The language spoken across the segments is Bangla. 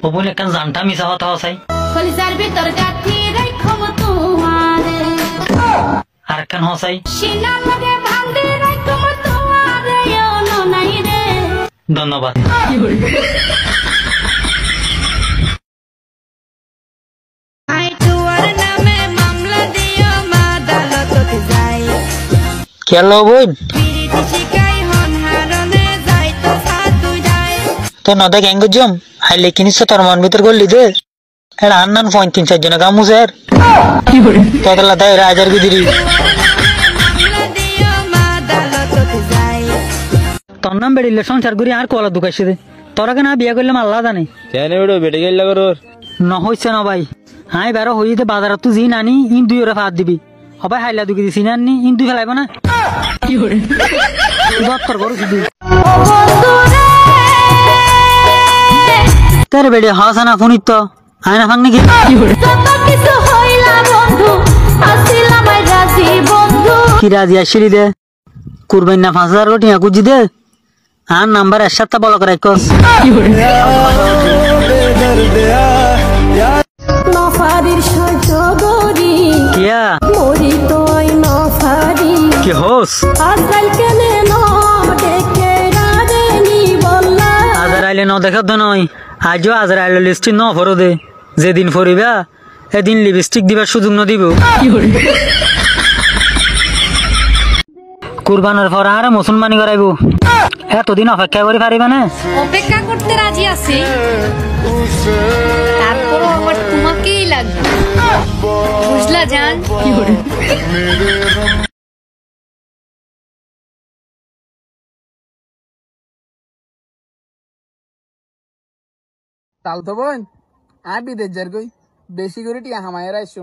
ও বলে কেন জানটা মিশা হতা হসাই কলিজার ভিতর গাথি রাখব তোমারে আর কেন হসাই সিনা লগে ভাঙে রাখব তোমারে ওনো নাই রে। ধন্যবাদ। আই তোর নামে মামলা দিও মা আদালতত যাই কেন বোন পিরিতি শিকাই হন হারনে যাই তো সাধু যায় তো নদে গ্যাঙ্গ জম হাইলে কিনিস তোর মন ভিতর করলি দে এর আন্নান ৩৫-৪ জন কামু স্যার কি করে তোদলা দাই রাজার গিদিরি মামলা দিও মা আদালতত যাই। তোর নাম বেড়িলে সংসার করি আর কলা দুকাইছে দে তোরা কেন বিয়ে করলে আল্লাহ জানে কেন বেড়ো বেটে গেল করোর ন হইছে না ভাই হাই বেরো হইতে বাজারত তুই জি নানি ইন দুই ওরা ফাঁদ দিবি হবাই হাইলা দুকি দিছি নানি ইন দুই ফেলাইব না কি করে দত্তর করো শুধু তোর বেড়ে হাসানা ফোনিত তো আয়না ফাং নাকি কি করে কি রাজি আসিলি দে কুরবান না ৫০০০ কোটি কুজি দে আর নাম্বার এর সাথে বল করে কস কি করে নফারির সজগরি কিয়া মরি তোই নফারি কি হোস আজকাল কেনে নো দেখে রাজনি বললা আজার আইলে ন দেখা তো নয় আজও আজার আইলে লিপস্টিক ন ফরো দে যেদিন ফরিবা এদিন লিপস্টিক দিবার সুযোগ ন দিব কুরবানের পর আর মুসলমানি করাইব এতদিন অপেক্ষা করে পারিবা না অপেক্ষা করতে রাজি আছি তারপর আবার তোমাকেই লাগবে বুঝলা জান কি করে তাল তো বোন আর বিদেশ যার গই বেশি করে টিয়া হামায়ের আইসো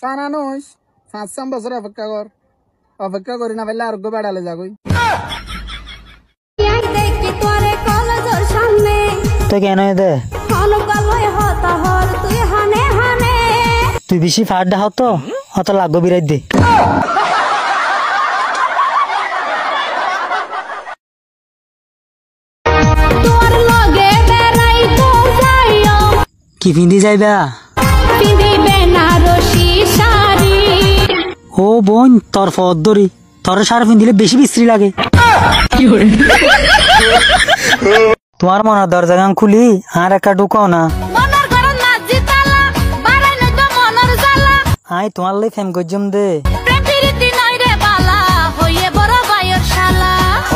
ফানানোস ৫-৬ বছর অপেক্ষা করি না পাইলে আরোগ্য বেড়ালে যাগই তো কেন দে তুই বেশি ফাট দেখাও তো অত লাগবে বিরাট দে কি পিন্ধি যাইবা ও বোন তোর ফদরি তোর সার পিন্ধিলে বেশি বিশ্রী লাগে তোমার মনে দরজা গান খুলি আর একটা ঢুকাও না আই তোমার লাই ফেম গজম দে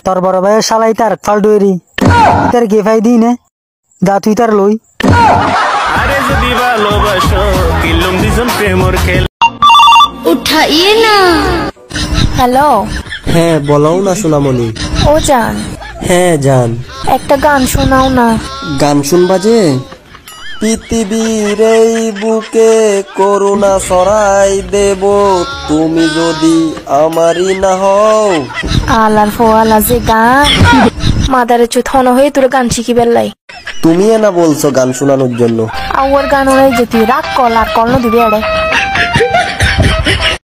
তোর বড় ভাইয়ের শালাই তার ফাল ডুয়েরি তার কে ফাই দিই নে দা তুই তার লই আরে যদি ভালোবাসো কিলুম দিজন প্রেমর খেল উঠাইয়ে না। হ্যালো হ্যাঁ বলাও না সোনামণি ও জান হ্যাঁ জান একটা গান শোনাও না গান শুনবা যে পৃথিবীর এই বুকে করুণা ছড়াই দেব তুমি যদি আমারই না হও আলার ফোয়ালা যে গান মাদারে চুথন হয়ে তোর গান শিখি বেললাই তুমি না বলছো গান শোনানোর জন্য আওয়ার গান ওরাই যে তুই রাগ কল আর কল দিবি আড়ে